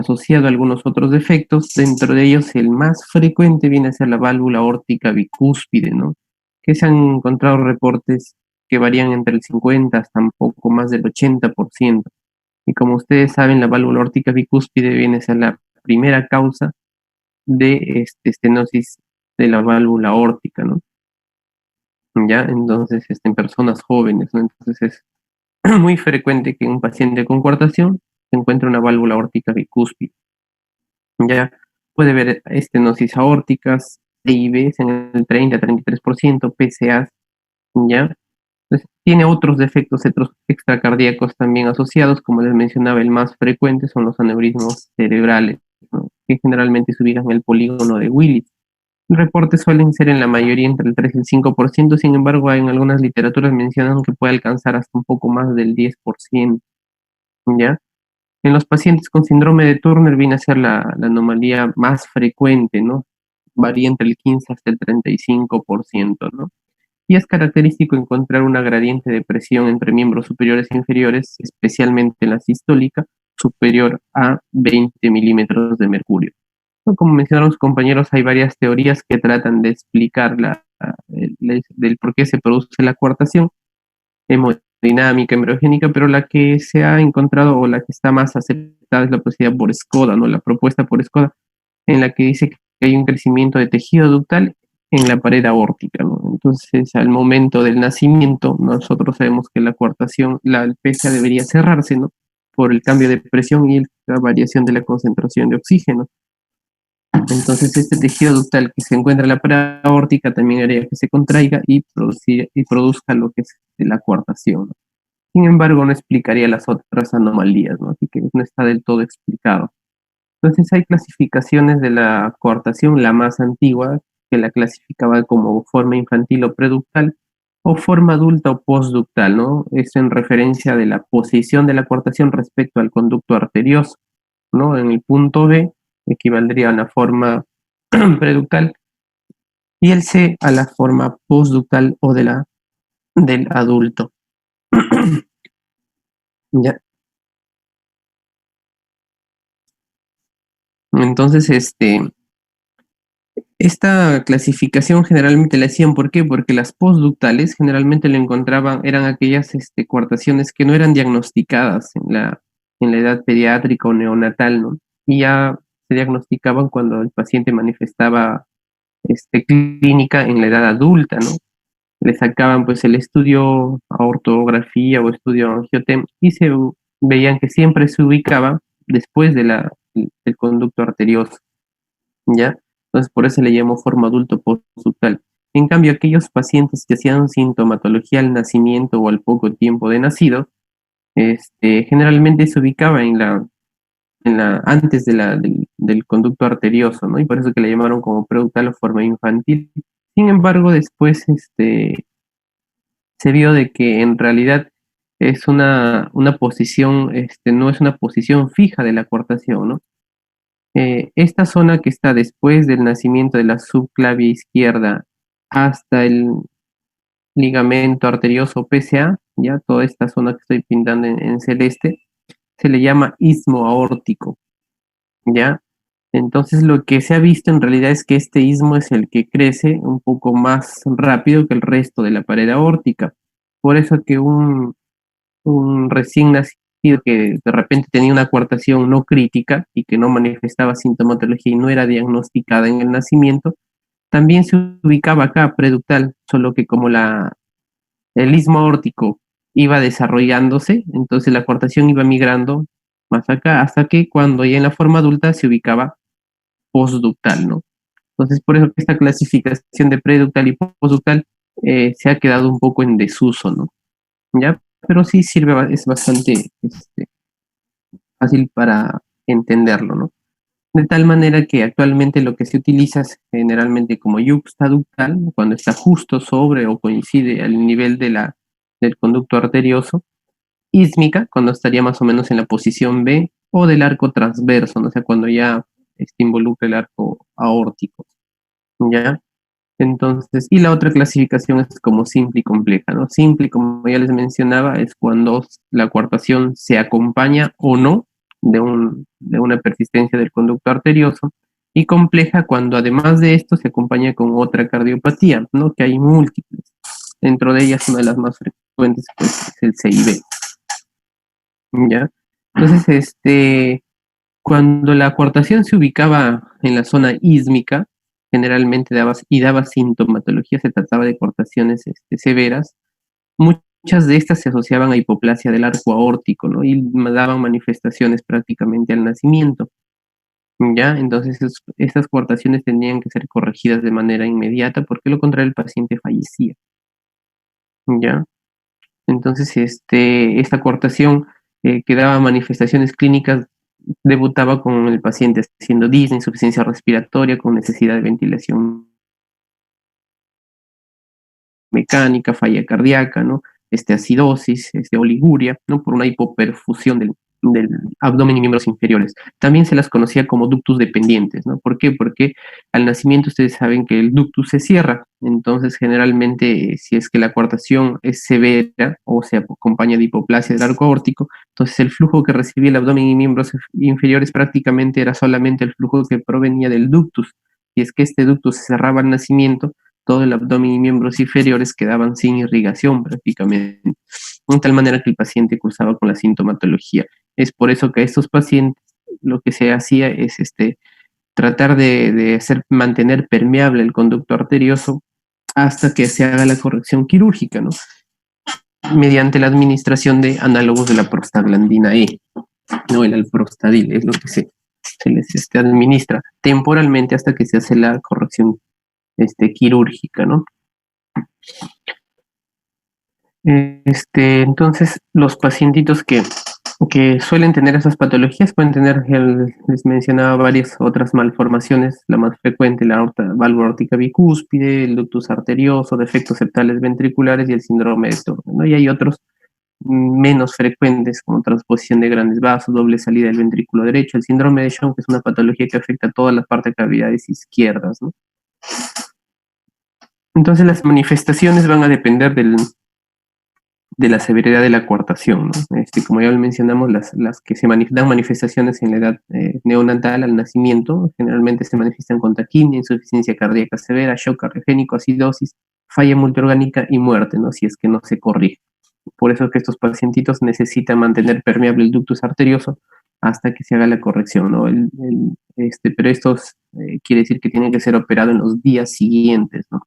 asociado a algunos otros defectos. Dentro de ellos, el más frecuente viene a ser la válvula aórtica bicúspide, ¿no? Que se han encontrado reportes que varían entre el 50 hasta un poco más del 80%. Y como ustedes saben, la válvula aórtica bicúspide viene a ser la primera causa de estenosis de la válvula aórtica, ¿no? Ya, entonces, en personas jóvenes, ¿no? Entonces es muy frecuente que en un paciente con coartación se encuentre una válvula aórtica bicúspide. Ya puede haber estenosis aórticas, EIBs en el 30-33%, PCAs, ¿ya? Entonces, tiene otros defectos extracardíacos también asociados, como les mencionaba, el más frecuente son los aneurismos cerebrales, ¿no? Que generalmente se ubican en el polígono de Willis. Los reportes suelen ser en la mayoría entre el 3 y el 5%, sin embargo, en algunas literaturas mencionan que puede alcanzar hasta un poco más del 10%, ¿ya? En los pacientes con síndrome de Turner viene a ser la anomalía más frecuente, ¿no? Varía entre el 15 hasta el 35%, ¿no? Y es característico encontrar una gradiente de presión entre miembros superiores e inferiores, especialmente en la sistólica, superior a 20 milímetros de mercurio. ¿No? Como mencionaron los compañeros, hay varias teorías que tratan de explicar del por qué se produce la coartación hemodinámica, embriogénica, pero la que se ha encontrado o la que está más aceptada es la posibilidad por Skoda, ¿no? La propuesta por Skoda, en la que dice que hay un crecimiento de tejido ductal en la pared aórtica, ¿no? Entonces, al momento del nacimiento, nosotros sabemos que la coartación, la alveolar debería cerrarse, ¿no? Por el cambio de presión y la variación de la concentración de oxígeno. Entonces, este tejido ductal que se encuentra en la pared aórtica también haría que se contraiga y produzca lo que es la coartación, ¿no? Sin embargo, no explicaría las otras anomalías, ¿no? Así que no está del todo explicado. Entonces, hay clasificaciones de la coartación, la más antigua, que la clasificaba como forma infantil o preductal, o forma adulta o postductal, ¿no? Es en referencia de la posición de la coartación respecto al conducto arterioso, ¿no? En el punto B equivaldría a la forma preductal y el C a la forma postductal o del adulto. Ya. Entonces, esta clasificación generalmente la hacían, ¿por qué? Porque las postductales generalmente lo encontraban, eran aquellas coartaciones que no eran diagnosticadas en la edad pediátrica o neonatal, ¿no? Y ya se diagnosticaban cuando el paciente manifestaba clínica en la edad adulta, ¿no? Le sacaban pues el estudio aortografía o estudio angiotem y se veían que siempre se ubicaba después del conducto arterioso, ¿ya? Entonces por eso se le llamó forma adulto postductal. En cambio, aquellos pacientes que hacían sintomatología al nacimiento o al poco tiempo de nacido, generalmente se ubicaba antes del conducto arterioso, ¿no? Y por eso que le llamaron como preductal o forma infantil. Sin embargo, después se vio de que en realidad es una posición, no es una posición fija de la coartación, ¿no? Esta zona que está después del nacimiento de la subclavia izquierda hasta el ligamento arterioso PCA, ya toda esta zona que estoy pintando en celeste, se le llama istmo aórtico, ¿ya? Entonces lo que se ha visto en realidad es que este istmo es el que crece un poco más rápido que el resto de la pared aórtica. Por eso que un recién nacido que de repente tenía una coartación no crítica y que no manifestaba sintomatología y no era diagnosticada en el nacimiento, también se ubicaba acá preductal, solo que como el istmo aórtico iba desarrollándose, entonces la coartación iba migrando más acá, hasta que cuando ya en la forma adulta se ubicaba postductal, ¿no? Entonces, por eso que esta clasificación de preductal y postductal se ha quedado un poco en desuso, ¿no? ¿Ya? Pero sí sirve, es bastante fácil para entenderlo, ¿no? De tal manera que actualmente lo que se utiliza es generalmente como yuxtaductal, cuando está justo sobre o coincide al nivel del conducto arterioso, ísmica, cuando estaría más o menos en la posición B, o del arco transverso, ¿no? O sea, cuando ya involucra el arco aórtico, ¿ya? Entonces, y la otra clasificación es como simple y compleja, ¿no? Simple, como ya les mencionaba, es cuando la coartación se acompaña o no de una persistencia del conducto arterioso, y compleja cuando además de esto se acompaña con otra cardiopatía, ¿no? Que hay múltiples. Dentro de ellas, una de las más frecuentes pues, es el CIB. ¿Ya? Entonces, cuando la coartación se ubicaba en la zona ísmica, generalmente daba sintomatología, se trataba de coartaciones severas. Muchas de estas se asociaban a hipoplasia del arco aórtico, ¿no? Y daban manifestaciones prácticamente al nacimiento. ¿Ya? Entonces, estas coartaciones tenían que ser corregidas de manera inmediata, porque lo contrario el paciente fallecía. ¿Ya? Entonces, esta coartación que daba manifestaciones clínicas debutaba con el paciente haciendo disnea, insuficiencia respiratoria, con necesidad de ventilación mecánica, falla cardíaca, ¿no? Acidosis, oliguria, ¿no? Por una hipoperfusión del abdomen y miembros inferiores. También se las conocía como ductus dependientes, ¿no? ¿Por qué? Porque al nacimiento ustedes saben que el ductus se cierra, entonces generalmente si es que la coartación es severa o se acompaña de hipoplasia del arco aórtico, entonces el flujo que recibía el abdomen y miembros inferiores prácticamente era solamente el flujo que provenía del ductus. Y es que este ductus se cerraba al nacimiento, todo el abdomen y miembros inferiores quedaban sin irrigación prácticamente, de tal manera que el paciente cursaba con la sintomatología. Es por eso que a estos pacientes lo que se hacía es tratar de mantener permeable el conducto arterioso hasta que se haga la corrección quirúrgica, ¿no? Mediante la administración de análogos de la prostaglandina E, ¿no? El alprostadil es lo que se les administra temporalmente hasta que se hace la corrección quirúrgica, ¿no? Entonces, los pacientitos que suelen tener esas patologías pueden tener, les mencionaba, varias otras malformaciones, la más frecuente, la válvula aórtica bicúspide, el ductus arterioso, defectos septales ventriculares y el síndrome de Turner, ¿no? Y hay otros menos frecuentes, como transposición de grandes vasos, doble salida del ventrículo derecho, el síndrome de Sjögren, que es una patología que afecta a todas las partes de cavidades izquierdas, ¿no? Entonces, las manifestaciones van a depender de la severidad de la coartación, ¿no? Como ya lo mencionamos, las que dan manifestaciones en la edad neonatal al nacimiento, generalmente se manifiestan con taquimia, insuficiencia cardíaca severa, shock cardiogénico, acidosis, falla multiorgánica y muerte, ¿no? Si es que no se corrige. Por eso es que estos pacientitos necesitan mantener permeable el ductus arterioso hasta que se haga la corrección, ¿no? Pero estos quiere decir que tienen que ser operados en los días siguientes, ¿no?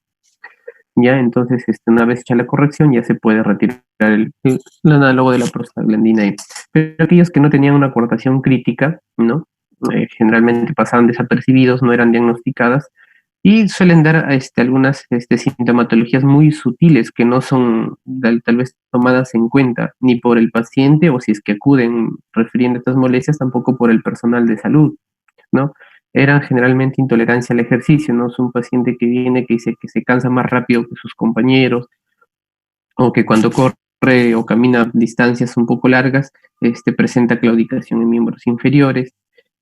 Ya, entonces, una vez hecha la corrección, ya se puede retirar el análogo de la prostaglandina E. Pero aquellos que no tenían una coartación crítica, ¿no? Generalmente pasaban desapercibidos, no eran diagnosticadas, y suelen dar algunas sintomatologías muy sutiles que no son tal vez tomadas en cuenta ni por el paciente, o si es que acuden refiriendo estas molestias, tampoco por el personal de salud, ¿no? Eran generalmente intolerancia al ejercicio, ¿no? Es un paciente que viene que dice que se cansa más rápido que sus compañeros, o que cuando corre o camina distancias un poco largas, presenta claudicación en miembros inferiores,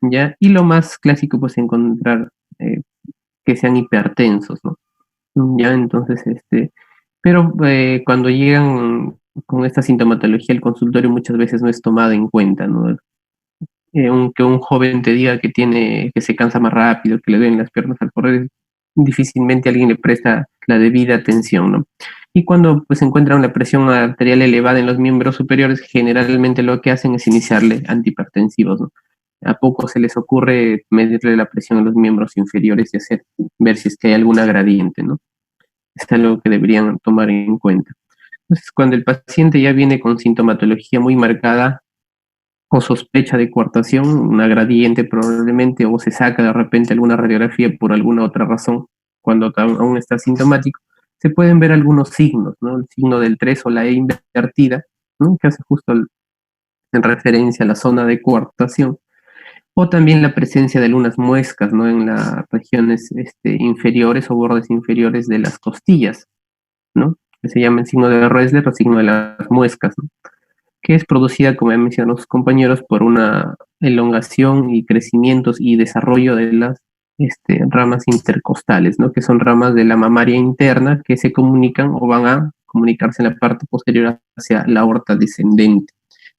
¿ya? Y lo más clásico, pues, encontrar que sean hipertensos, ¿no? Ya, entonces, pero cuando llegan con esta sintomatología, el consultorio muchas veces no es tomado en cuenta, ¿no? Que un joven te diga que se cansa más rápido, que le duelen las piernas al correr, difícilmente alguien le presta la debida atención, ¿no? Y cuando pues encuentran una presión arterial elevada en los miembros superiores, generalmente lo que hacen es iniciarle antihipertensivos, ¿no? A poco se les ocurre medirle la presión en los miembros inferiores y ver si es que hay alguna gradiente, ¿no? Es algo que deberían tomar en cuenta. Entonces, cuando el paciente ya viene con sintomatología muy marcada, o sospecha de coartación, una gradiente probablemente, o se saca de repente alguna radiografía por alguna otra razón, cuando aún está sintomático, se pueden ver algunos signos, ¿no? El signo del 3 o la E invertida, ¿no? Que hace justo en referencia a la zona de coartación, o también la presencia de algunas muescas, ¿no? En las regiones inferiores o bordes inferiores de las costillas, ¿no? Que se llama el signo de Ressler o signo de las muescas, ¿no? Que es producida, como ya mencionaron sus compañeros, por una elongación y crecimientos y desarrollo de las ramas intercostales, ¿no? Que son ramas de la mamaria interna que se comunican o van a comunicarse en la parte posterior hacia la aorta descendente,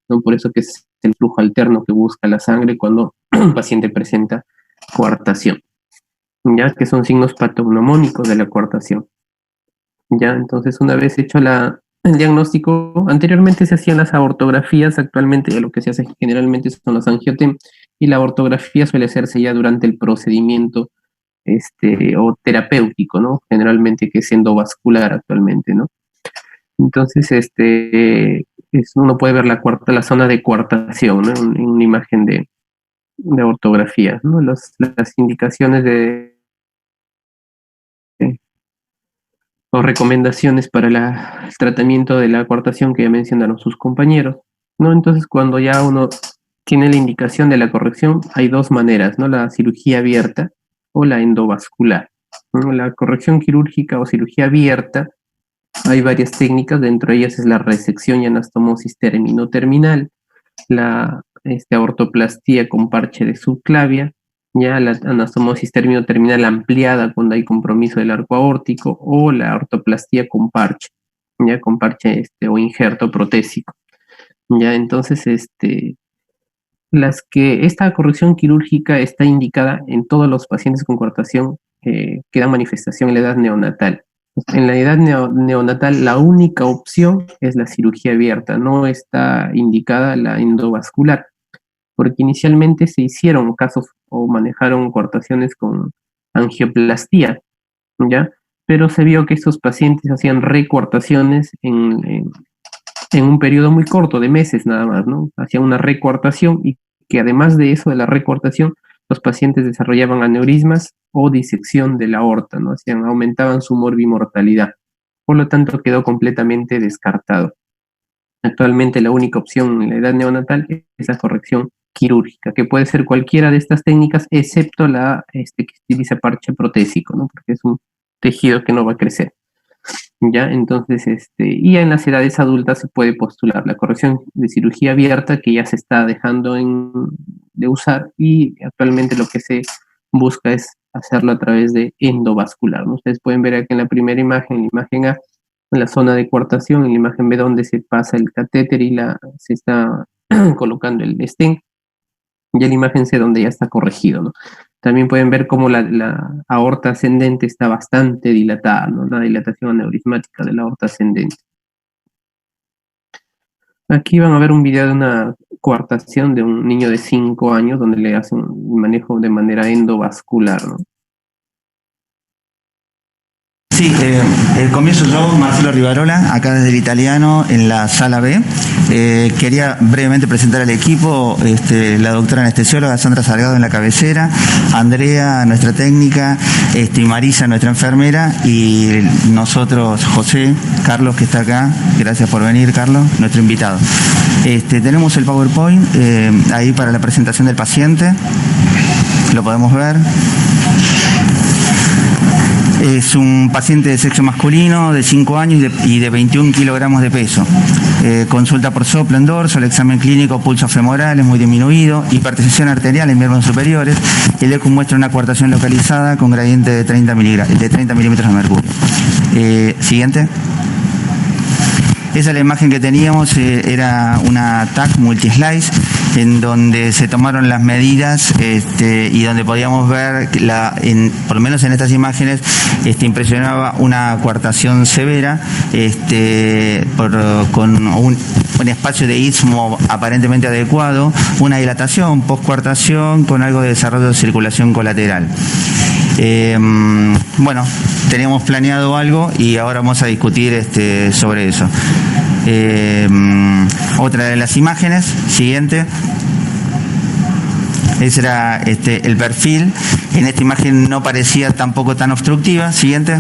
¿no? Por eso que el flujo alterno que busca la sangre cuando un paciente presenta coartación, ya que son signos patognomónicos de la coartación. Ya, entonces una vez hecho el diagnóstico, anteriormente se hacían las aortografías, actualmente lo que se hace generalmente son los angiotem, y la aortografía suele hacerse ya durante el procedimiento o terapéutico, ¿no? Generalmente que es endovascular actualmente, ¿no? Entonces, uno puede ver la zona de coartación, ¿no? En una imagen de ortografía, ¿no? Las indicaciones o recomendaciones para el tratamiento de la coartación que ya mencionaron sus compañeros, ¿no? Entonces, cuando ya uno tiene la indicación de la corrección, hay dos maneras, ¿no? La cirugía abierta o la endovascular, ¿no? La corrección quirúrgica o cirugía abierta, hay varias técnicas, dentro de ellas es la resección y anastomosis termino-terminal, la ortoplastía con parche de subclavia, ya la anastomosis termino-terminal ampliada cuando hay compromiso del arco aórtico, o la ortoplastía con parche, ya con parche o injerto protésico. Ya, entonces, esta corrección quirúrgica está indicada en todos los pacientes con coartación que dan manifestación en la edad neonatal. En la edad neonatal, la única opción es la cirugía abierta, no está indicada la endovascular, porque inicialmente se hicieron casos o manejaron coartaciones con angioplastía, ¿ya? Pero se vio que estos pacientes hacían recoartaciones en un periodo muy corto, de meses nada más, ¿no? Hacían una recoartación y que además de eso, de la recoartación, los pacientes desarrollaban aneurismas o disección de la aorta, ¿no? Aumentaban su morbimortalidad. Por lo tanto, quedó completamente descartado. Actualmente la única opción en la edad neonatal es la corrección quirúrgica, que puede ser cualquiera de estas técnicas, excepto la que utiliza parche protésico, ¿no? Porque es un tejido que no va a crecer. Ya, entonces, y en las edades adultas se puede postular la corrección de cirugía abierta, que ya se está dejando de usar, y actualmente lo que se busca es hacerlo a través de endovascular, ¿no? Ustedes pueden ver aquí en la primera imagen, en la imagen A, en la zona de coartación, en la imagen B donde se pasa el catéter y se está colocando el stent, y en la imagen C donde ya está corregido, ¿no? También pueden ver cómo la aorta ascendente está bastante dilatada, ¿no? La dilatación aneurismática de la aorta ascendente. Aquí van a ver un video de una coartación de un niño de 5 años donde le hacen un manejo de manera endovascular, ¿no? Sí, comienzo yo, Marcelo Rivarola, acá desde el Italiano, en la sala B. Quería brevemente presentar al equipo, la doctora anestesióloga Sandra Salgado en la cabecera, Andrea, nuestra técnica, y Marisa, nuestra enfermera, y nosotros, José, Carlos, que está acá. Gracias por venir, Carlos, nuestro invitado. Tenemos el PowerPoint ahí para la presentación del paciente. Lo podemos ver. Es un paciente de sexo masculino de 5 años y de 21 kilogramos de peso. Consulta por soplo en dorso, el examen clínico, pulso femoral es muy disminuido, hipertensión arterial en miembros superiores. El ECU muestra una coartación localizada con gradiente de 30 milímetros de mercurio. Siguiente. Esa es la imagen que teníamos, era una TAC multislice en donde se tomaron las medidas y donde podíamos ver, por lo menos en estas imágenes, impresionaba una coartación severa con un espacio de istmo aparentemente adecuado, una dilatación post-coartación con algo de desarrollo de circulación colateral. Bueno, teníamos planeado algo y ahora vamos a discutir sobre eso. Otra de las imágenes, siguiente. Ese era el perfil. En esta imagen no parecía tampoco tan obstructiva. Siguiente.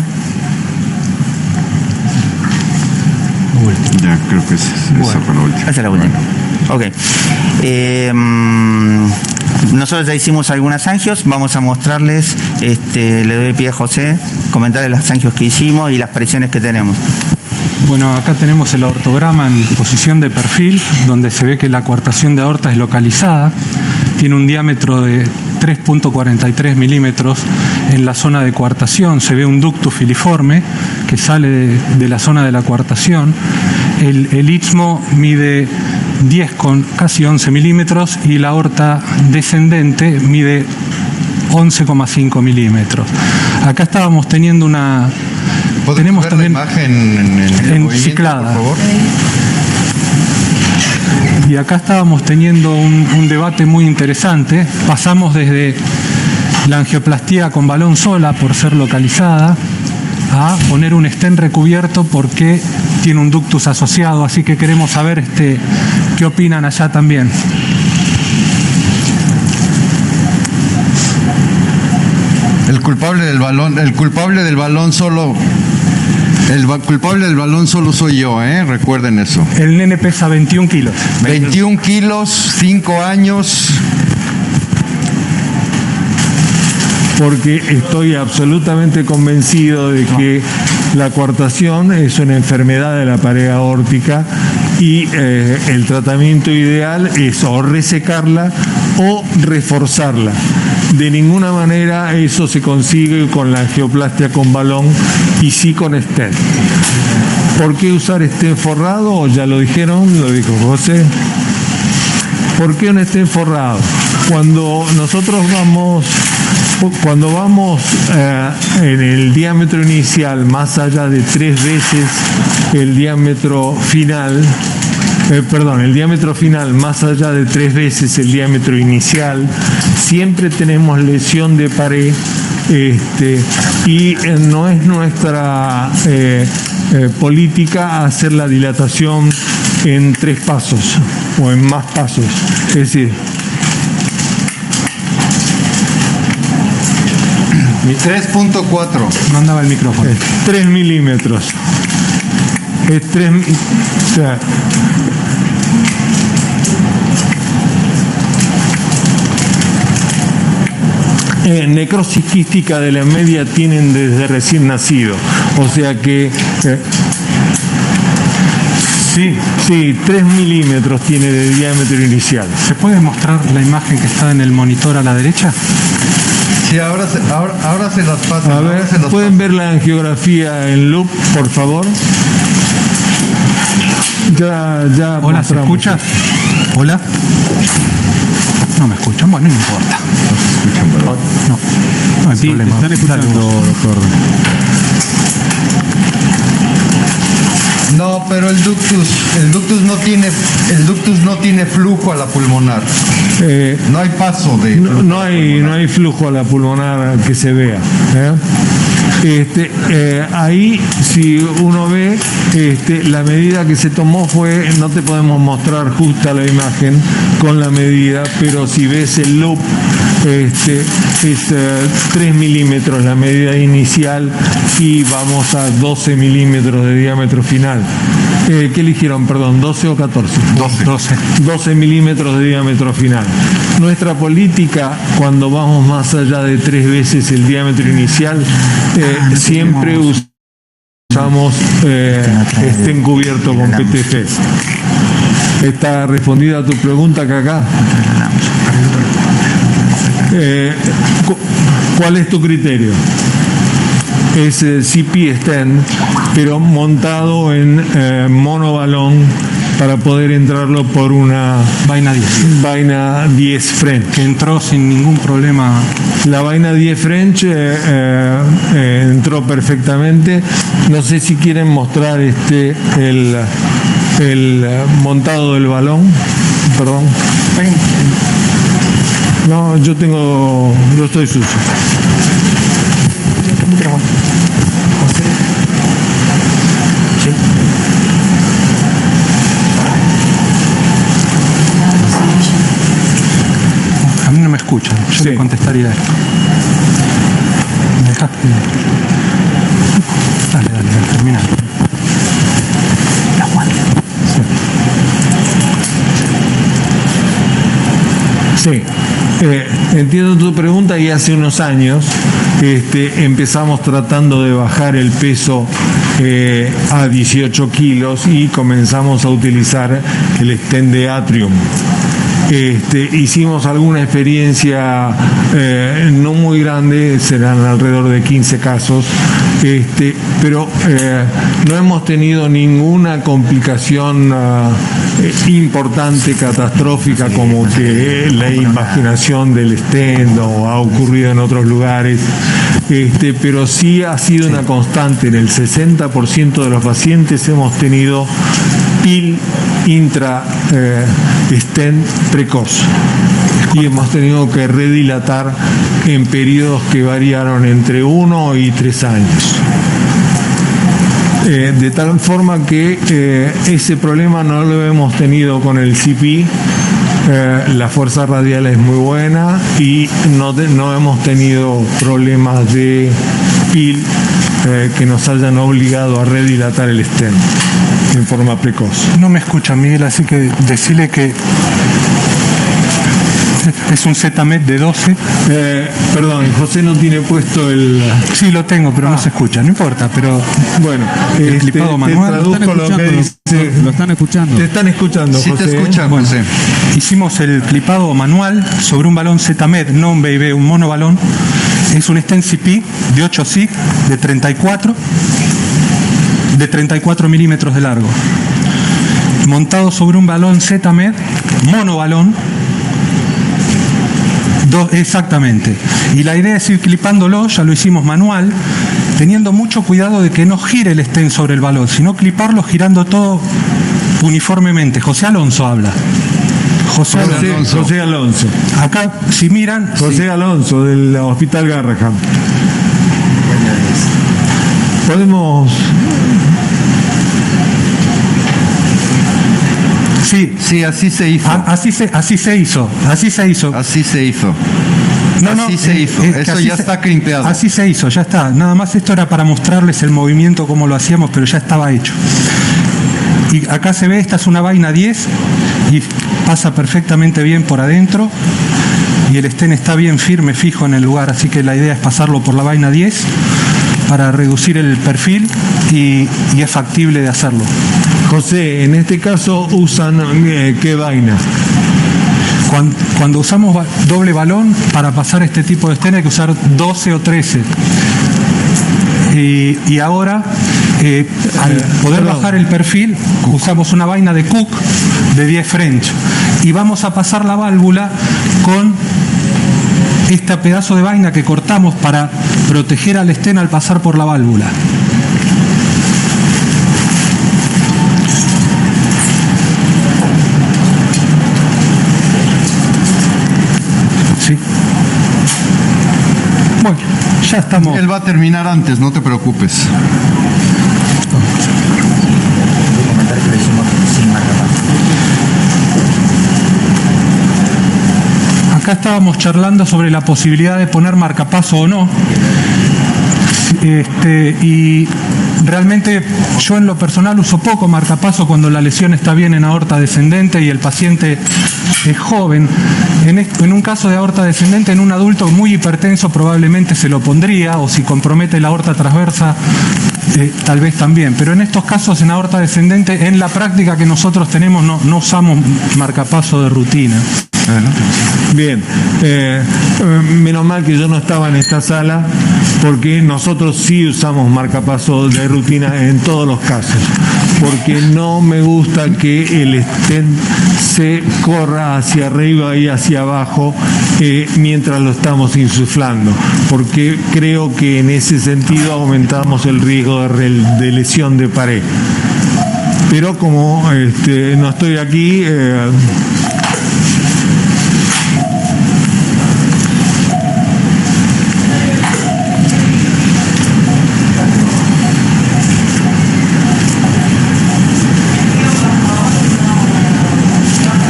Ya, creo que esa fue la última. Esa es la última. Ok. Nosotros ya hicimos algunas angios, vamos a mostrarles, le doy pie a José, comentarles las angios que hicimos y las presiones que tenemos. Bueno, acá tenemos el aortograma en posición de perfil, donde se ve que la coartación de aorta es localizada, tiene un diámetro de 3.43 milímetros en la zona de coartación, se ve un ducto filiforme que sale de la zona de la coartación, el istmo mide 10 con casi 11 milímetros y la aorta descendente mide 11,5 milímetros. Acá estábamos teniendo una... Tenemos también la imagen en ciclada. Por favor. Y acá estábamos teniendo un debate muy interesante. Pasamos desde la angioplastía con balón sola por ser localizada a poner un stent recubierto porque tiene un ductus asociado, así que queremos saber qué opinan allá también. El culpable del balón solo soy yo, recuerden eso. El nene pesa 21 kilos. 21 kilos, 5 años. Porque estoy absolutamente convencido de que la coartación es una enfermedad de la pared aórtica y el tratamiento ideal es o resecarla o reforzarla. De ninguna manera eso se consigue con la angioplastia con balón y sí con stent. ¿Por qué usar stent forrado? Ya lo dijeron, lo dijo José. ¿Por qué un stent forrado? Cuando vamos en el diámetro inicial más allá de 3 veces el diámetro final, el diámetro final más allá de 3 veces el diámetro inicial, siempre tenemos lesión de pared y no es nuestra política hacer la dilatación en 3 pasos o en más pasos. Es decir, 3.4. No andaba el micrófono. 3 milímetros. Es 3. O sea, necrosis quística de la media tienen desde recién nacido. O sea que. Sí, 3 milímetros tiene de diámetro inicial. ¿Se puede mostrar la imagen que está en el monitor a la derecha? Sí, ahora se las paso. A ver, ¿pueden ver la angiografía en loop, por favor? Ya. Hola, ¿se escucha? Hola. No me escuchan, bueno, no importa. No hay problema. Te están escuchando, doctor. No, pero el ductus no tiene flujo a la pulmonar. No hay paso de flujo. No hay flujo a la pulmonar que se vea. Ahí, si uno ve, la medida que se tomó fue, no te podemos mostrar justa la imagen con la medida, pero si ves el loop, es 3 milímetros la medida inicial y vamos a 12 milímetros de diámetro final. ¿Qué eligieron? Perdón, 12 o 14. 12 milímetros de diámetro final. Nuestra política, cuando vamos más allá de 3 veces el diámetro inicial, siempre usamos stent cubierto con PTF. ¿Está respondida a tu pregunta, Cacá? ¿Cuál es tu criterio? Es CP stent, pero montado en monobalón para poder entrarlo por una vaina 10 French. Que entró sin ningún problema. La vaina 10 French entró perfectamente. No sé si quieren mostrar el montado del balón. Perdón. No, yo estoy sucio. A mí no me escuchan, yo le contestaría esto. ¿Me dejaste? Dale, termina. Sí, entiendo tu pregunta y hace unos años empezamos tratando de bajar el peso a 18 kilos y comenzamos a utilizar el stent de Atrium. Hicimos alguna experiencia no muy grande, serán alrededor de 15 casos, pero no hemos tenido ninguna complicación importante, catastrófica, como que la invaginación del stent o ha ocurrido en otros lugares, pero sí ha sido una constante. En el 60% de los pacientes hemos tenido PIL intra-stent precoz y hemos tenido que redilatar en periodos que variaron entre 1 y 3 años. De tal forma que ese problema no lo hemos tenido con el CP. La fuerza radial es muy buena y no hemos tenido problemas de PIL que nos hayan obligado a redilatar el stent en forma precoz. No me escucha, Miguel, así que decirle que es un ZMed de 12. Perdón, José no tiene puesto el... Sí, lo tengo, pero no se escucha, no importa, pero... Bueno, el clipado manual... traduzco lo que dice. Lo están escuchando. Te están escuchando, Sí, José. te escuchan, Bueno, José. hicimos el clipado manual sobre un balón ZMed, no un BIB, un monobalón. Es un stent CP de 8 SIG de 34 milímetros de largo, montado sobre un balón ZMed, monobalón, exactamente. Y la idea es ir clipándolo, ya lo hicimos manual, teniendo mucho cuidado de que no gire el stent sobre el balón, sino cliparlo girando todo uniformemente. José Alonso habla. José Alonso. Acá, si miran... José Alonso, del Hospital Garrahan. Podemos... Sí, así se hizo. Así se hizo. Así se hizo. Así se hizo. Eso ya está crimpeado. Así se hizo, ya está. Nada más esto era para mostrarles el movimiento, cómo lo hacíamos, pero ya estaba hecho. Y acá se ve, esta es una vaina 10 y pasa perfectamente bien por adentro. Y el stent está bien firme, fijo en el lugar, así que la idea es pasarlo por la vaina 10 para reducir el perfil y es factible de hacerlo. José, en este caso usan ¿qué vaina? Cuando usamos doble balón, para pasar este tipo de stent hay que usar 12 o 13. Y ahora, al poder bajar el perfil, usamos una vaina de Cook de 10 French. Y vamos a pasar la válvula con este pedazo de vaina que cortamos para proteger al stent al pasar por la válvula. ¿Sí? Bueno, ya estamos. Él va a terminar antes, no te preocupes. Acá estábamos charlando sobre la posibilidad de poner marcapaso o no. Y realmente yo en lo personal uso poco marcapaso cuando la lesión está bien en aorta descendente y el paciente es joven. En un caso de aorta descendente en un adulto muy hipertenso probablemente se lo pondría, o si compromete la aorta transversa tal vez también, pero en estos casos en aorta descendente, en la práctica que nosotros tenemos, no usamos marcapaso de rutina. Bien, menos mal que yo no estaba en esta sala, porque nosotros sí usamos marcapaso de rutina en todos los casos, porque no me gusta que el stent se corra hacia arriba y hacia abajo mientras lo estamos insuflando, porque creo que en ese sentido aumentamos el riesgo de lesión de pared. Pero como no estoy aquí,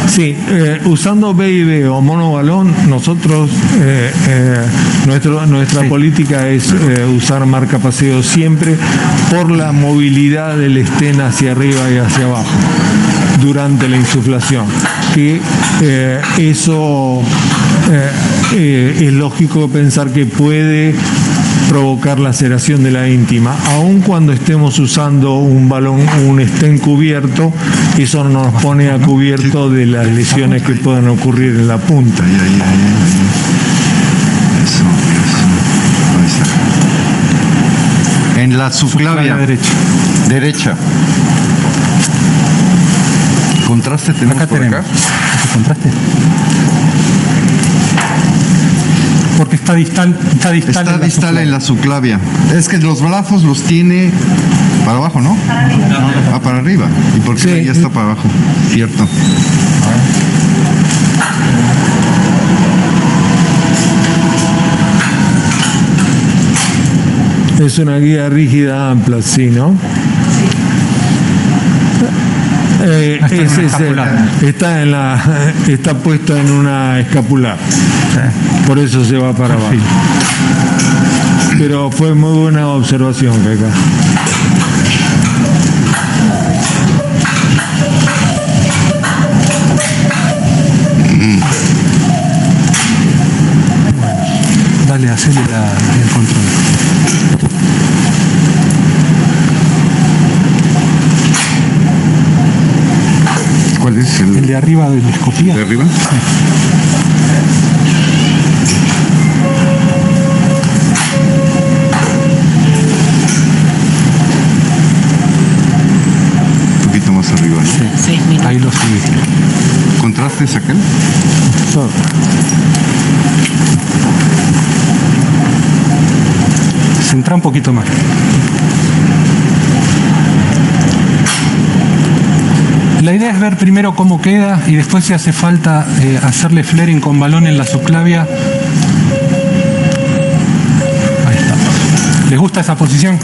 sí, usando BIB o monobalón, nosotros, nuestra política es usar marcapaseo siempre por la movilidad del stent hacia arriba y hacia abajo durante la insuflación, que eso es lógico pensar que puede provocar laceración de la íntima. Aun cuando estemos usando un balón, un stent cubierto, eso nos pone a cubierto de las lesiones que puedan ocurrir en la punta. Eso. Ahí está. En la subclavia derecha. ¿Contraste tenemos acá por tenemos. acá? ¿Ese contraste? Porque está distal En la subclavia. Es que los brazos los tiene para abajo, ¿no? Para arriba. ¿Y por qué Sí. ya está para abajo? Cierto. Es una guía rígida ampla, sí, ¿no? Está puesto en una escapular. Por eso se va para abajo. Pero fue muy buena observación, Caca. Dale, hacele el control. ¿Cuál es El de arriba de la escopía. de arriba? Un poquito más arriba, ¿no? Ahí lo subí. ¿Contraste es aquel? Centra un poquito más. La idea es ver primero cómo queda y después, si hace falta, hacerle flaring con balón en la subclavia. Ahí está. ¿Les gusta esa posición?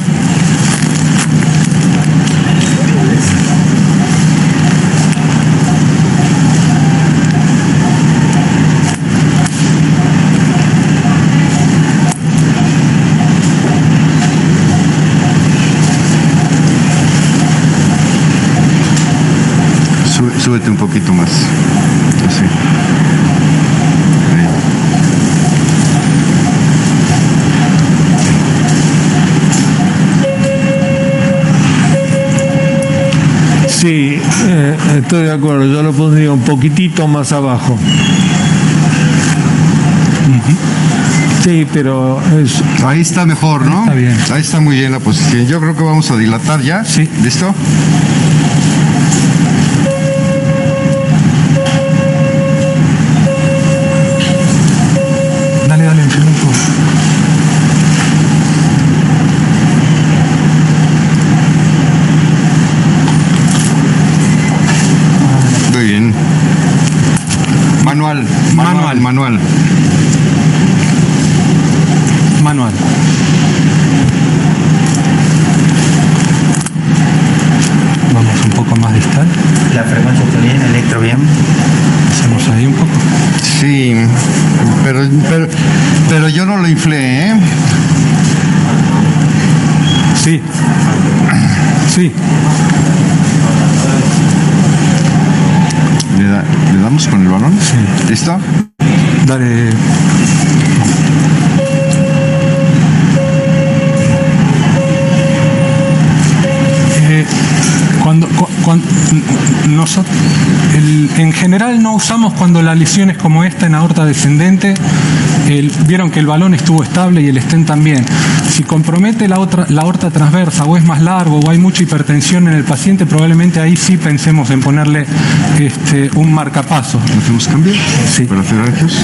Súbete un poquito más. Así. Sí, estoy de acuerdo. Yo lo pondría un poquitito más abajo. Sí, pero Ahí está mejor, ¿no? Está bien. Ahí está muy bien la posición. Yo creo que vamos a dilatar ya. Sí. ¿Listo? Dale, infinito. Muy bien. Manual. Manual. Vamos un poco más distal. La frecuencia está bien, electro bien. Hacemos ahí un poco. Sí, pero yo no lo inflé, ¿eh? Sí. Sí. ¿Le damos con el balón? Sí. ¿Listo? Dale. Nosotros en general no usamos cuando la lesión es como esta en aorta descendente. Vieron que el balón estuvo estable y el stent también. Si compromete la aorta transversa o es más largo o hay mucha hipertensión en el paciente, probablemente ahí sí pensemos en ponerle un marcapaso. ¿Hacemos cambio? Sí. Para hacer angios.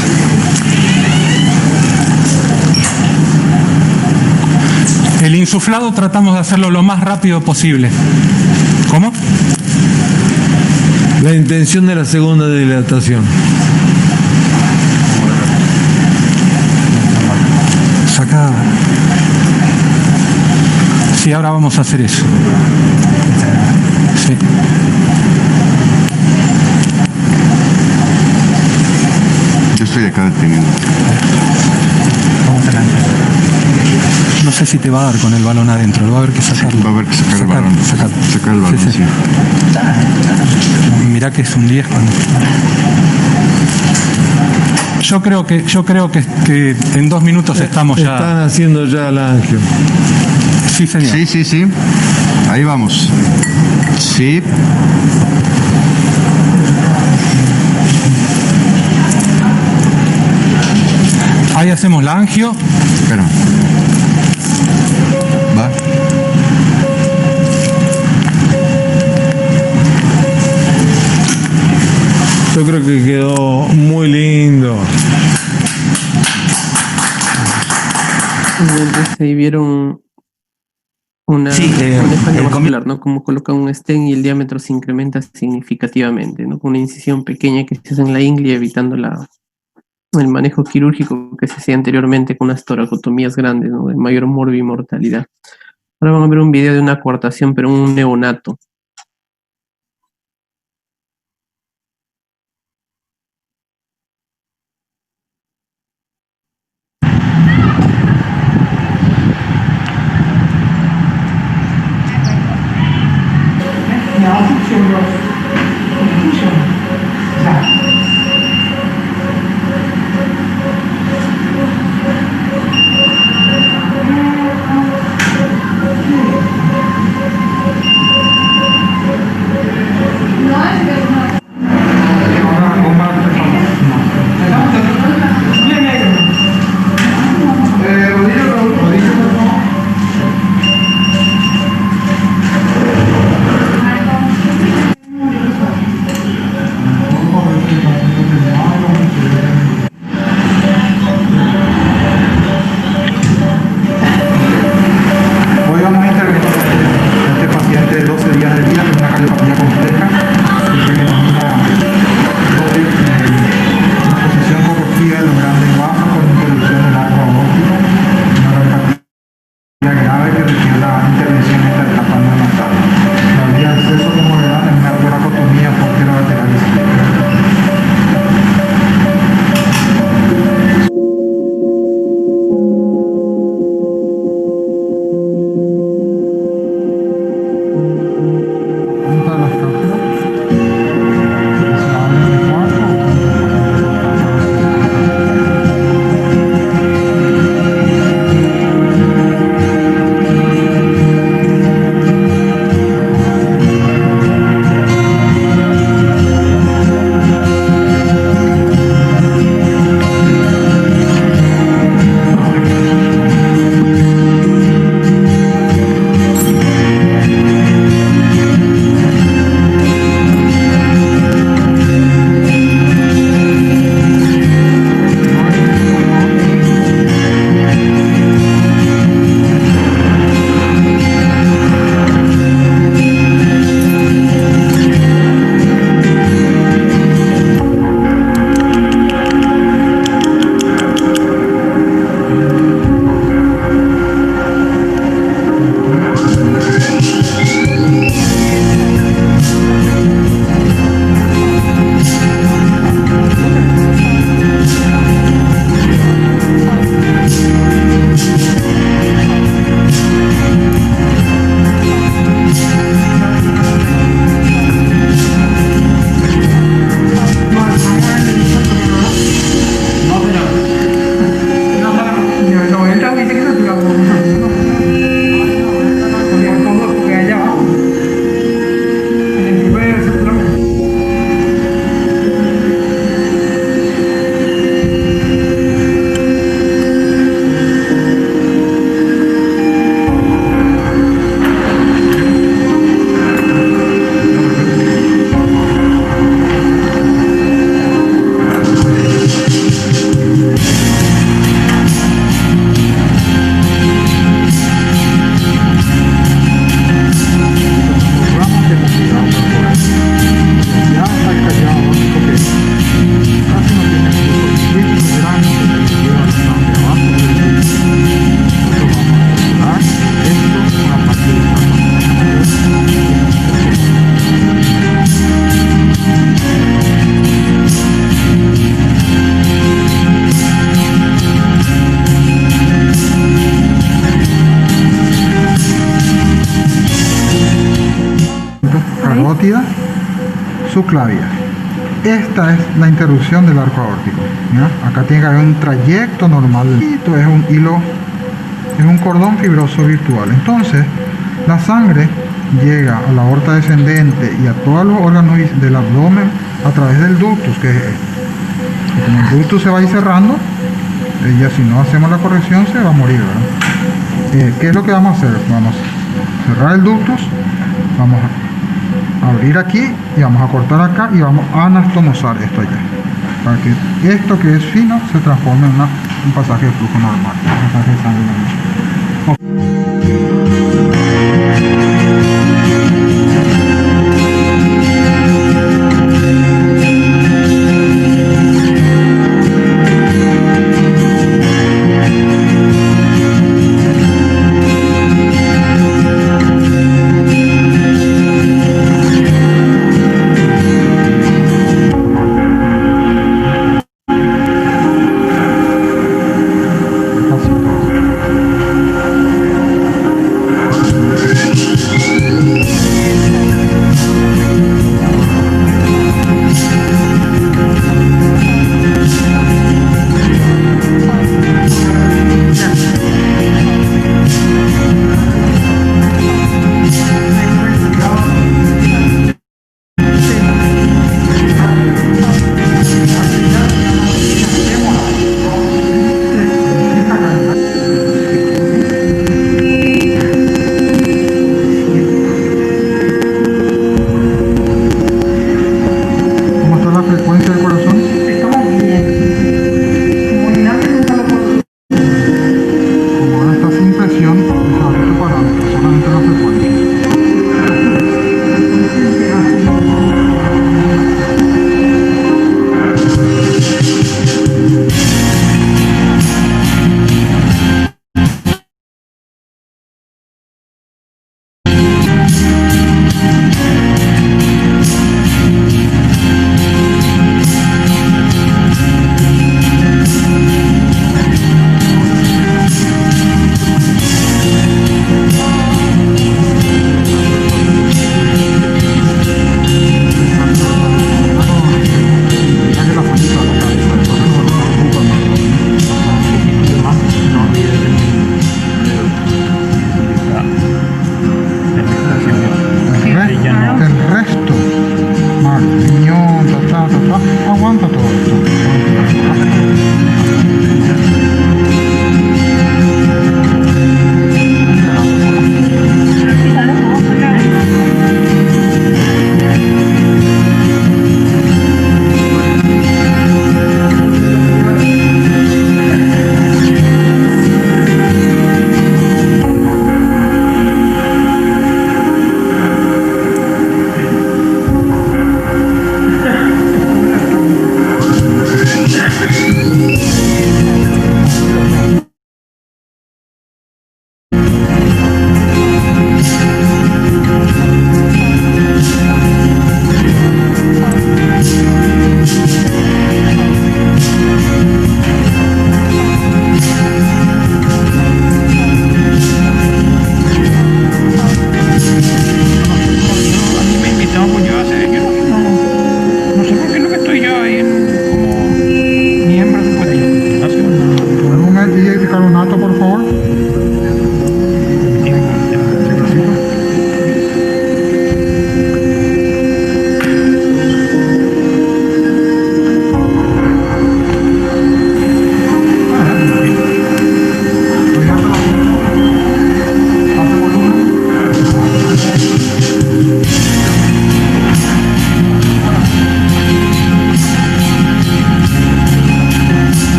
El insuflado tratamos de hacerlo lo más rápido posible. ¿Cómo? la intención de la segunda dilatación. Saca. Sí, ahora vamos a hacer eso. Sí. Yo estoy acá deteniendo. No sé si te va a dar con el balón adentro, va a haber que sacarlo. Va a haber que sacar el balón. Sacar el balón, Sí, sí. sí. Mirá que es un 10 cuando... Yo creo que en 2 minutos estamos ya... Están haciendo ya la angio. Sí, señor. Sí, sí, sí. Ahí vamos. Sí. Ahí hacemos la angio. Espera. Va. Yo creo que quedó muy lindo. Entonces ahí vieron una falla vascular, ¿no? Como colocan un stent y el diámetro se incrementa significativamente, ¿no? Con una incisión pequeña que se hace en la ingle, evitando el manejo quirúrgico que se hacía anteriormente con unas toracotomías grandes, ¿no? De mayor mortalidad. Ahora vamos a ver un video de una coartación, pero en un neonato. subclavia. Esta es la interrupción del arco aórtico, ¿ya? Acá tiene que haber un trayecto normal. Esto es un hilo, es un cordón fibroso virtual. Entonces, la sangre llega a la aorta descendente y a todos los órganos del abdomen a través del ductus, que es este. Y como el ductus se va a ir cerrando, ella, si no hacemos la corrección, se va a morir, ¿verdad? ¿Qué es lo que vamos a hacer? Vamos a cerrar el ductus, vamos a abrir aquí y vamos a cortar acá y vamos a anastomosar esto allá, para que esto que es fino se transforme en un pasaje de flujo normal, un pasaje de sangre normal.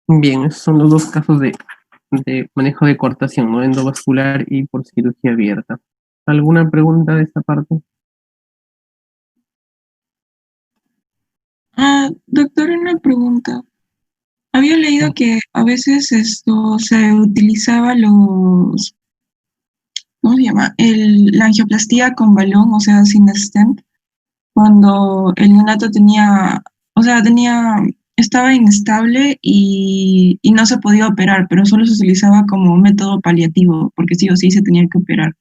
Bien, esos son los dos casos de manejo de coartación, ¿no? Endovascular y por cirugía abierta. ¿Alguna pregunta de esta parte? Doctor, una pregunta. Había leído que a veces esto se utilizaba ¿cómo se llama? La angioplastía con balón, o sea, sin stent, cuando el neonato estaba inestable y no se podía operar, pero solo se utilizaba como método paliativo, porque sí o sí se tenía que operar.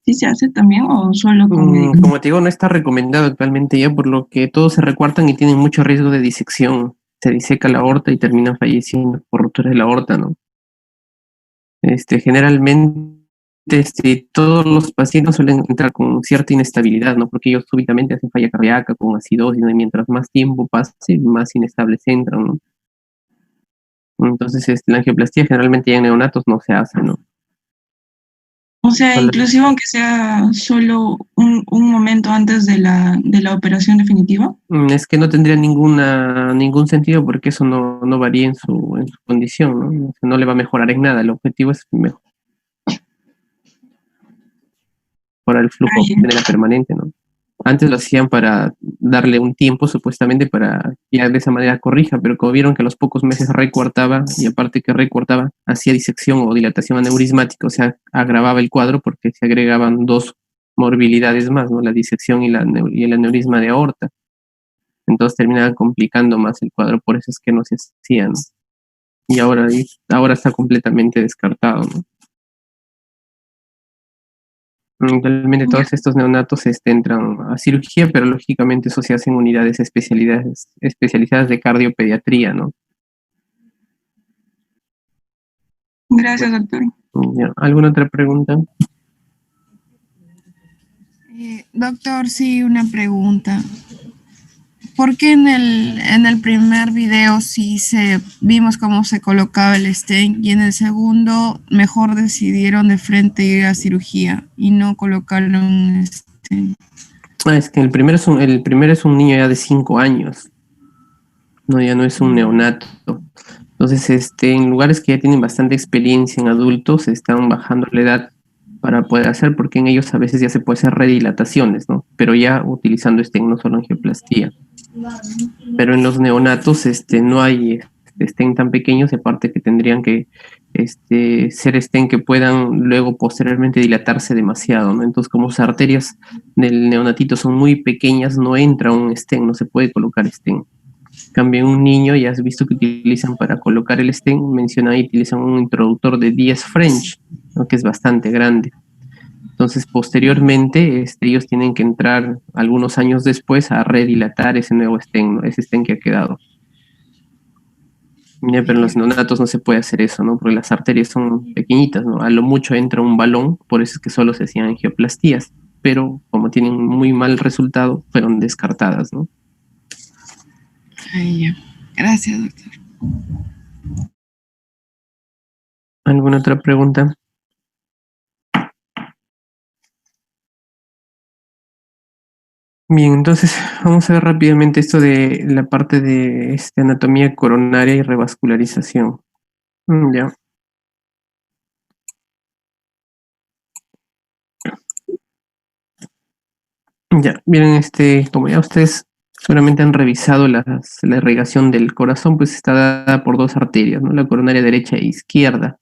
¿Sí se hace también o solo con medicamentos? Como te digo, no está recomendado actualmente ya, por lo que todos se recuartan y tienen mucho riesgo de disección. Se diseca la aorta y terminan falleciendo por ruptura de la aorta, ¿no? Generalmente, todos los pacientes suelen entrar con cierta inestabilidad, ¿no? Porque ellos súbitamente hacen falla cardíaca con acidosis, ¿no? Y mientras más tiempo pase, más inestables entran, ¿no? Entonces, la angioplastía generalmente ya en neonatos no se hace, ¿no? O sea, Solo- inclusive aunque sea solo un momento antes de la operación definitiva. Es que no tendría ningún sentido porque eso no varía en su condición, ¿no? O sea, no le va a mejorar en nada. El objetivo es mejorar el flujo Ay, de manera permanente, ¿no? Antes lo hacían para darle un tiempo, supuestamente, para que de esa manera corrija, pero como vieron que a los pocos meses recortaba, y aparte que recortaba, hacía disección o dilatación aneurismática, o sea, agravaba el cuadro porque se agregaban dos morbilidades más, ¿no? La disección y el aneurisma de aorta. Entonces terminaban complicando más el cuadro, por eso es que no se hacían. Y ahora está completamente descartado, ¿no? Realmente ya, todos estos neonatos entran a cirugía, pero lógicamente eso se hace en unidades especializadas de cardiopediatría, ¿no? gracias, doctor. Ya, ¿alguna otra pregunta? Doctor, sí, una pregunta. ¿Por qué en el primer video vimos cómo se colocaba el stent y en el segundo mejor decidieron de frente ir a cirugía y no colocarle un stent? Es que el primero es un niño ya de 5 años, no, ya no es un neonato. Entonces, en lugares que ya tienen bastante experiencia en adultos, están bajando la edad para poder hacer, porque en ellos a veces ya se puede hacer redilataciones, ¿no? Pero ya utilizando no solo angioplastía. Pero en los neonatos, no hay stent tan pequeños, y aparte que tendrían que ser stent que puedan luego posteriormente dilatarse demasiado, ¿no? Entonces, como sus arterias del neonatito son muy pequeñas, no entra un stent, no se puede colocar stent. En cambio, en un niño, ya has visto que utilizan para colocar el stent, menciona ahí, utilizan un introductor de 10 French, ¿no? Que es bastante grande. Entonces, posteriormente, ellos tienen que entrar algunos años después a redilatar ese nuevo stent, ¿no? Ese stent que ha quedado. Ya, pero en los neonatos no se puede hacer eso, ¿no? Porque las arterias son pequeñitas, ¿no? A lo mucho entra un balón, por eso es que solo se hacían angioplastías, pero como tienen muy mal resultado, fueron descartadas, ¿no? Ay, ya. Gracias, doctor. ¿Alguna otra pregunta? Bien, entonces vamos a ver rápidamente esto de la parte de anatomía coronaria y revascularización. Ya. Ya, miren, como ya ustedes seguramente han revisado la irrigación del corazón, pues está dada por dos arterias, ¿no? La coronaria derecha e izquierda.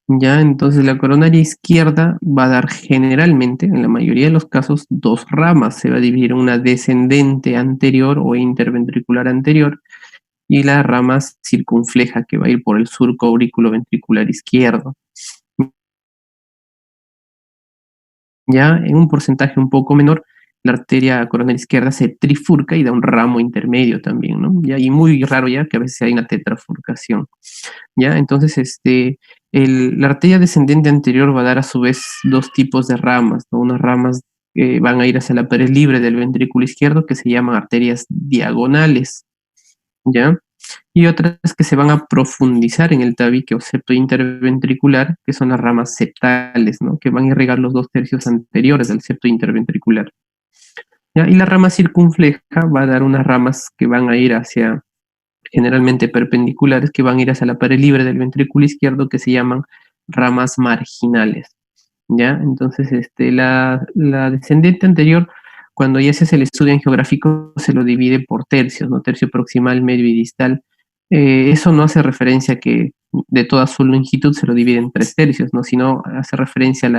Ya, entonces la coronaria izquierda va a dar generalmente, en la mayoría de los casos, dos ramas. Se va a dividir en una descendente anterior o interventricular anterior y la rama circunfleja que va a ir por el surco auriculoventricular izquierdo. Ya en un porcentaje un poco menor, la arteria coronaria izquierda se trifurca y da un ramo intermedio también, ¿no? Ya, y muy raro ya que a veces hay una tetrafurcación. ¿Ya? Entonces, la arteria descendente anterior va a dar a su vez dos tipos de ramas, ¿no? Unas ramas que van a ir hacia la pared libre del ventrículo izquierdo, que se llaman arterias diagonales, ¿ya? Y otras que se van a profundizar en el tabique o septo interventricular, que son las ramas septales, ¿no? Que van a irrigar los 2/3 anteriores del septo interventricular. ¿Ya? Y la rama circunfleja va a dar unas ramas que van a ir hacia generalmente perpendiculares, que van a ir hacia la pared libre del ventrículo izquierdo, que se llaman ramas marginales, ¿ya? Entonces, la descendente anterior, cuando ya se hace el estudio angiográfico, se lo divide por tercios, ¿no? Tercio proximal, medio y distal. Eso no hace referencia a que de toda su longitud se lo divide en 3 tercios, ¿no? Sino hace referencia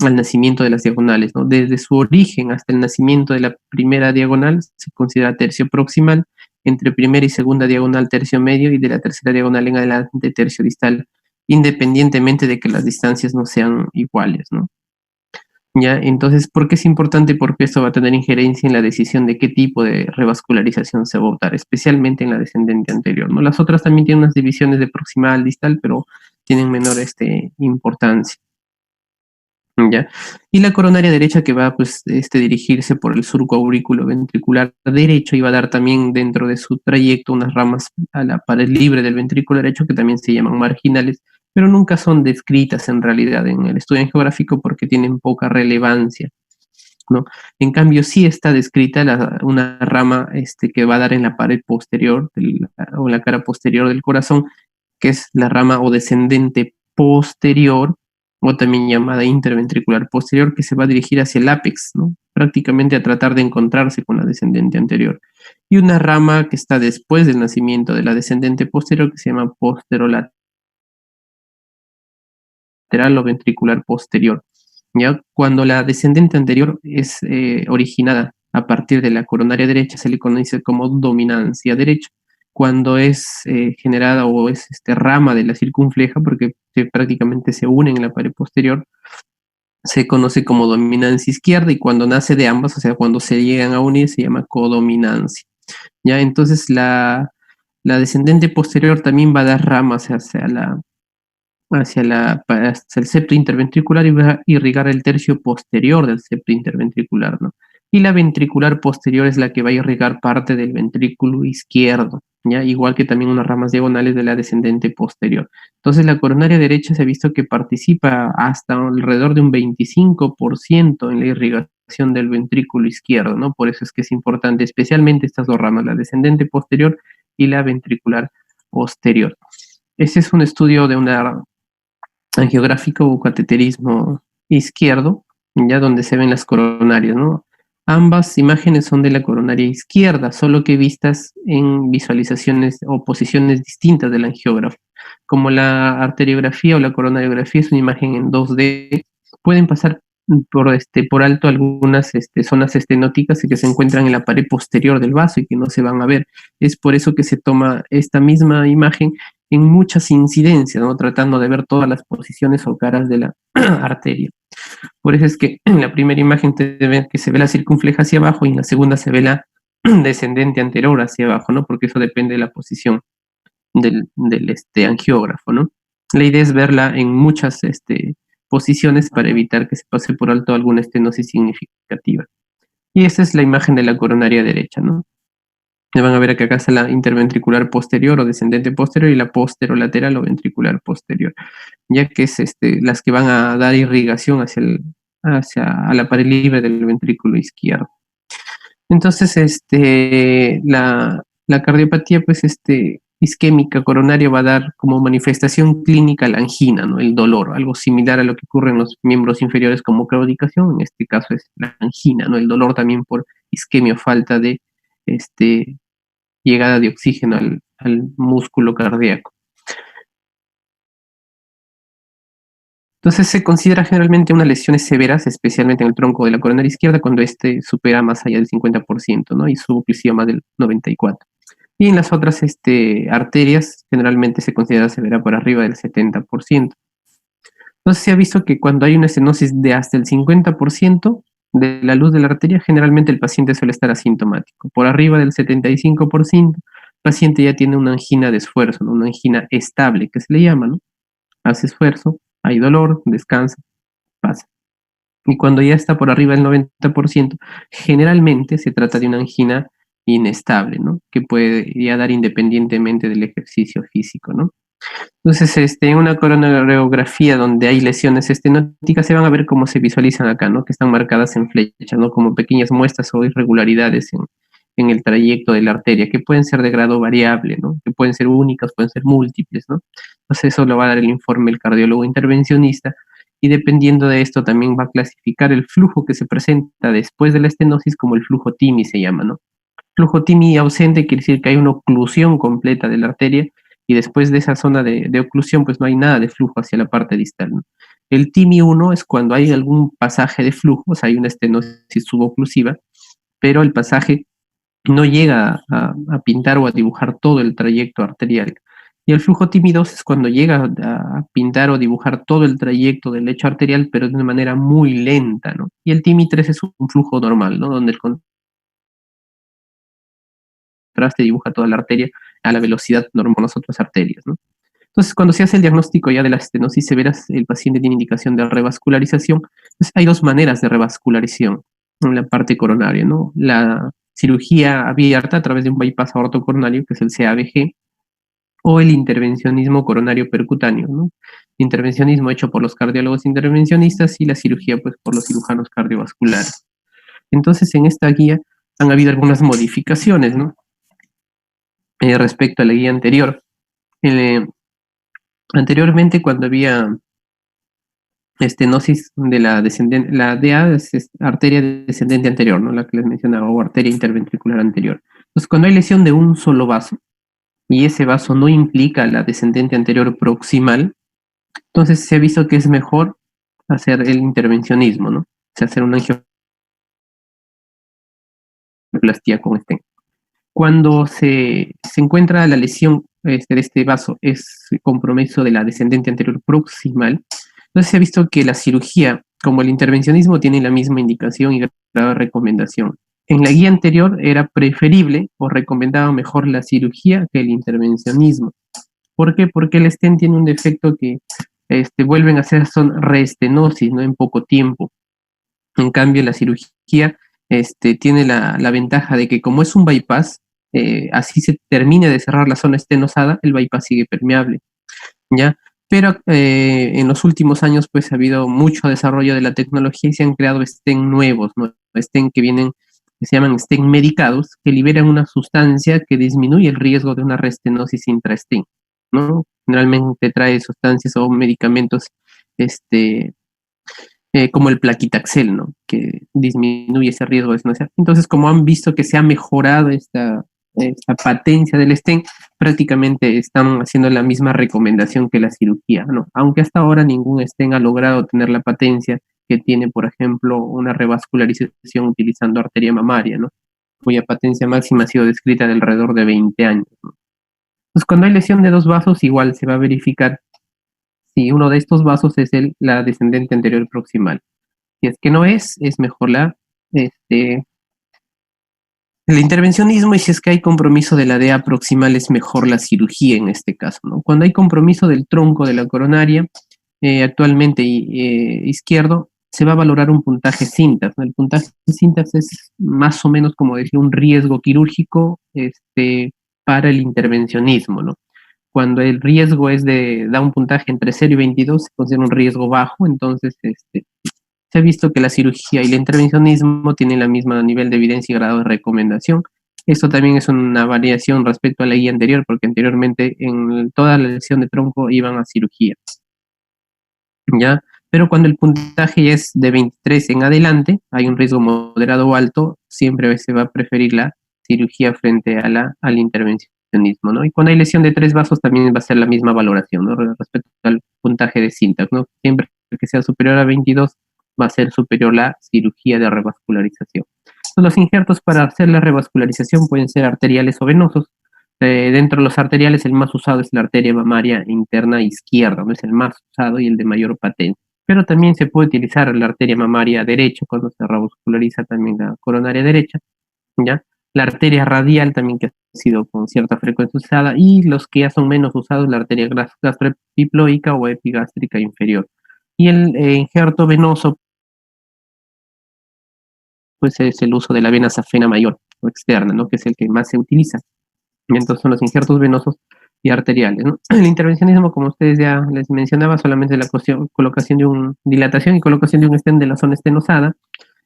al nacimiento de las diagonales, ¿no? Desde su origen hasta el nacimiento de la primera diagonal se considera tercio proximal, entre primera y segunda diagonal tercio medio y de la tercera diagonal en adelante tercio distal, independientemente de que las distancias no sean iguales, ¿no? ¿Ya? Entonces, ¿por qué es importante? Porque esto va a tener injerencia en la decisión de qué tipo de revascularización se va a optar, especialmente en la descendente anterior, ¿no? Las otras también tienen unas divisiones de proximal, distal, pero tienen menor importancia, ¿ya? Y la coronaria derecha, que va pues, dirigirse por el surco auriculoventricular derecho, y va a dar también dentro de su trayecto unas ramas a la pared libre del ventrículo derecho, que también se llaman marginales, pero nunca son descritas en realidad en el estudio angiográfico porque tienen poca relevancia, ¿no? En cambio, sí está descrita una rama que va a dar en la pared posterior o en la cara posterior del corazón, que es la rama o descendente posterior, o también llamada interventricular posterior, que se va a dirigir hacia el ápex, ¿no? Prácticamente a tratar de encontrarse con la descendente anterior. Y una rama que está después del nacimiento de la descendente posterior, que se llama posterolateral o ventricular posterior. ¿Ya? Cuando la descendente anterior es originada a partir de la coronaria derecha, se le conoce como dominancia derecha. Cuando es generada o es rama de la circunfleja, porque prácticamente se unen en la pared posterior, se conoce como dominancia izquierda, y cuando nace de ambas, o sea, cuando se llegan a unir, se llama codominancia. ¿Ya? Entonces la descendente posterior también va a dar ramas hacia el septo interventricular y va a irrigar el tercio posterior del septo interventricular, ¿no? Y la ventricular posterior es la que va a irrigar parte del ventrículo izquierdo, ¿ya? Igual que también unas ramas diagonales de la descendente posterior. Entonces la coronaria derecha se ha visto que participa hasta alrededor de un 25% en la irrigación del ventrículo izquierdo, ¿no? Por eso es que es importante, especialmente estas dos ramas, la descendente posterior y la ventricular posterior. Ese es un estudio de una angiográfico o cateterismo izquierdo, ya donde se ven las coronarias, ¿no? Ambas imágenes son de la coronaria izquierda, solo que vistas en visualizaciones o posiciones distintas del angiógrafo. Como la arteriografía o la coronariografía es una imagen en 2D, pueden pasar por alto algunas zonas estenóticas que se encuentran en la pared posterior del vaso y que no se van a ver. Es por eso que se toma esta misma imagen en muchas incidencias, ¿no? Tratando de ver todas las posiciones o caras de la arteria. Por eso es que en la primera imagen que se ve la circunfleja hacia abajo, y en la segunda se ve la descendente anterior hacia abajo, ¿no? Porque eso depende de la posición del angiógrafo, ¿no? La idea es verla en muchas posiciones para evitar que se pase por alto alguna estenosis significativa. Y esta es la imagen de la coronaria derecha, ¿no? Van a ver que acá está la interventricular posterior o descendente posterior y la posterolateral o ventricular posterior, ya que es las que van a dar irrigación a la pared libre del ventrículo izquierdo. Entonces, la cardiopatía, pues, isquémica coronaria va a dar como manifestación clínica la angina, ¿no? El dolor, algo similar a lo que ocurre en los miembros inferiores como claudicación. En este caso es la angina, ¿no? El dolor también por isquemia o falta de llegada de oxígeno al músculo cardíaco. Entonces se considera generalmente unas lesiones severas, especialmente en el tronco de la coronaria izquierda, cuando supera más allá del 50%, ¿no? Y su oclusión más del 94%. Y en las otras arterias generalmente se considera severa por arriba del 70%. Entonces se ha visto que cuando hay una estenosis de hasta el 50% de la luz de la arteria, generalmente el paciente suele estar asintomático. Por arriba del 75%, el paciente ya tiene una angina de esfuerzo, ¿no? Una angina estable, que se le llama, ¿no? Hace esfuerzo, hay dolor, descansa, pasa. Y cuando ya está por arriba del 90%, generalmente se trata de una angina inestable, ¿no? Que puede ya dar independientemente del ejercicio físico, ¿no? Entonces, en una coronariografía donde hay lesiones estenóticas, se van a ver cómo se visualizan acá, ¿no? Que están marcadas en flechas, ¿no? Como pequeñas muestras o irregularidades en el trayecto de la arteria, que pueden ser de grado variable, ¿no? Que pueden ser únicas, pueden ser múltiples, ¿no? Entonces eso lo va a dar el informe el cardiólogo intervencionista, y dependiendo de esto también va a clasificar el flujo que se presenta después de la estenosis como el flujo TIMI se llama, ¿no? Flujo TIMI ausente quiere decir que hay una oclusión completa de la arteria, y después de esa zona de oclusión pues no hay nada de flujo hacia la parte distal, ¿no? El TIMI 1 es cuando hay algún pasaje de flujo, o sea, hay una estenosis suboclusiva, pero el pasaje no llega a pintar o a dibujar todo el trayecto arterial. Y el flujo TIMI 2 es cuando llega a pintar o dibujar todo el trayecto del lecho arterial, pero de una manera muy lenta, ¿no? Y el TIMI 3 es un flujo normal, ¿no? Donde el contraste dibuja toda la arteria a la velocidad normal de las otras arterias, ¿no? Entonces, cuando se hace el diagnóstico ya de la estenosis severa, el paciente tiene indicación de revascularización. Entonces, hay dos maneras de revascularización en la parte coronaria, ¿no? La cirugía abierta a través de un bypass aortocoronario, que es el CABG, o el intervencionismo coronario percutáneo, ¿no? Intervencionismo hecho por los cardiólogos intervencionistas y la cirugía, pues, por los cirujanos cardiovasculares. Entonces, en esta guía han habido algunas modificaciones, ¿no? Respecto a la guía anterior. Anteriormente, cuando había estenosis de la descendente, la DA es arteria descendente anterior, ¿no? La que les mencionaba, o arteria interventricular anterior. Entonces, cuando hay lesión de un solo vaso, y ese vaso no implica la descendente anterior proximal, entonces se ha visto que es mejor hacer el intervencionismo, ¿no? O sea, hacer una angioplastia con stent. Cuando se encuentra la lesión de este vaso, es compromiso de la descendente anterior proximal, entonces se ha visto que la cirugía, como el intervencionismo, tiene la misma indicación y grado de recomendación. En la guía anterior era preferible o recomendaba mejor la cirugía que el intervencionismo. ¿Por qué? Porque el stent tiene un defecto que vuelven a hacer son reestenosis, ¿no? En poco tiempo. En cambio, la cirugía tiene la ventaja de que como es un bypass, así se termine de cerrar la zona estenosada, el bypass sigue permeable, ¿ya? Pero en los últimos años pues ha habido mucho desarrollo de la tecnología y se han creado stent nuevos, ¿no? Stent que se llaman stent medicados, que liberan una sustancia que disminuye el riesgo de una reestenosis intra-stent, ¿no? Generalmente trae sustancias o medicamentos como el plaquitaxel, ¿no? Que disminuye ese riesgo de estenosis. Entonces, como han visto que se ha mejorado esta patencia del stent, prácticamente están haciendo la misma recomendación que la cirugía, ¿no? Aunque hasta ahora ningún stent ha logrado tener la patencia que tiene, por ejemplo, una revascularización utilizando arteria mamaria, ¿no? Cuya patencia máxima ha sido descrita de alrededor de 20 años, ¿no? Entonces, cuando hay lesión de dos vasos, igual se va a verificar si uno de estos vasos es la descendente anterior proximal. Si es que no es mejor el intervencionismo, y si es que hay compromiso de la DA proximal, es mejor la cirugía en este caso, ¿no? Cuando hay compromiso del tronco de la coronaria, actualmente izquierdo, se va a valorar un puntaje SYNTAX, ¿no? El puntaje SYNTAX es más o menos como decir un riesgo quirúrgico para el intervencionismo, ¿no? Cuando el riesgo da un puntaje entre 0 y 22, se considera un riesgo bajo. Entonces se ha visto que la cirugía y el intervencionismo tienen la misma nivel de evidencia y grado de recomendación. Esto también es una variación respecto a la guía anterior, porque anteriormente en toda la lesión de tronco iban a cirugía, ¿ya? Pero cuando el puntaje es de 23 en adelante, hay un riesgo moderado o alto, siempre se va a preferir la cirugía frente al intervencionismo, ¿no? Y cuando hay lesión de 3 vasos también va a ser la misma valoración, ¿no? Respecto al puntaje de SYNTAX, ¿no? Siempre que sea superior a 22 va a ser superior la cirugía de revascularización. Entonces, los injertos para hacer la revascularización pueden ser arteriales o venosos. Dentro de los arteriales, el más usado es la arteria mamaria interna izquierda, no es el más usado y el de mayor patencia. Pero también se puede utilizar la arteria mamaria derecha cuando se revasculariza también la coronaria derecha, ¿ya? La arteria radial también, que ha sido con cierta frecuencia usada, y los que ya son menos usados, la arteria gastroepiploica o epigástrica inferior. Y el injerto venoso pues es el uso de la vena safena mayor o externa, ¿no? Que es el que más se utiliza. Y entonces son los injertos venosos y arteriales, ¿no? El intervencionismo, como ustedes ya les mencionaba, solamente la colocación de dilatación y colocación de un stent de la zona estenosada,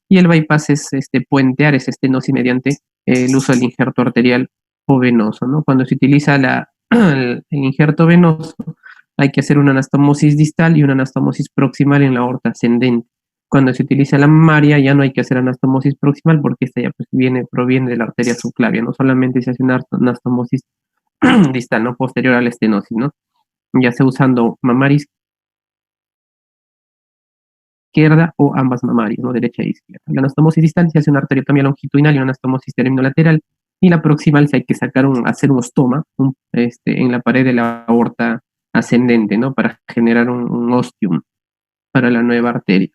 y el bypass es puentear esa estenosis mediante el uso del injerto arterial o venoso, ¿no? Cuando se utiliza el injerto venoso, hay que hacer una anastomosis distal y una anastomosis proximal en la aorta ascendente. Cuando se utiliza la mamaria, ya no hay que hacer anastomosis proximal porque esta ya pues, proviene de la arteria subclavia, no solamente se hace una anastomosis distal, no posterior a la estenosis, ¿no? Ya sea usando mamaria izquierda o ambas mamarias, ¿no? Derecha e izquierda. La anastomosis distal se hace una arteriotomía longitudinal y una anastomosis terminolateral, y la proximal se hay que hacer un ostoma en la pared de la aorta ascendente, ¿no? Para generar un ostium para la nueva arteria,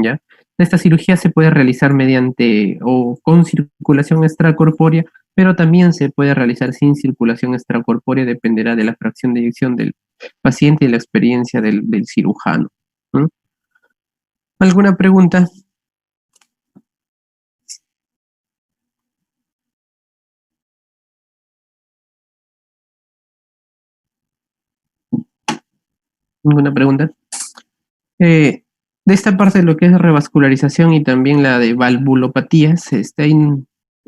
¿ya? Esta cirugía se puede realizar mediante o con circulación extracorpórea, pero también se puede realizar sin circulación extracorpórea, dependerá de la fracción de eyección del paciente y la experiencia del cirujano, ¿no? ¿Alguna pregunta? ¿Ninguna pregunta? De esta parte de lo que es revascularización y también la de valvulopatías,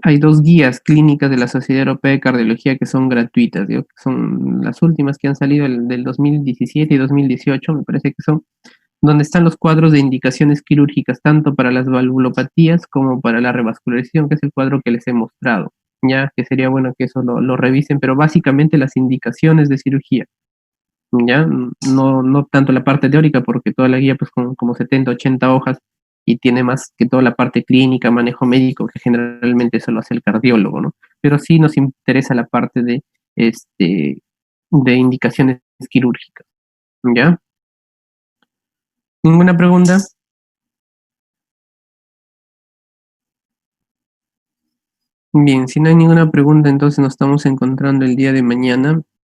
hay dos guías clínicas de la Sociedad Europea de Cardiología que son gratuitas, digo, que son las últimas que han salido del 2017 y 2018, me parece que son, donde están los cuadros de indicaciones quirúrgicas tanto para las valvulopatías como para la revascularización, que es el cuadro que les he mostrado, ya que sería bueno que eso lo revisen, pero básicamente las indicaciones de cirugía. ¿Ya? No tanto la parte teórica, porque toda la guía, pues, con como 70, 80 hojas, y tiene más que toda la parte clínica, manejo médico, que generalmente eso lo hace el cardiólogo, ¿no? Pero sí nos interesa la parte de indicaciones quirúrgicas, ¿ya? ¿Ninguna pregunta? Bien, si no hay ninguna pregunta, entonces nos estamos encontrando el día de mañana.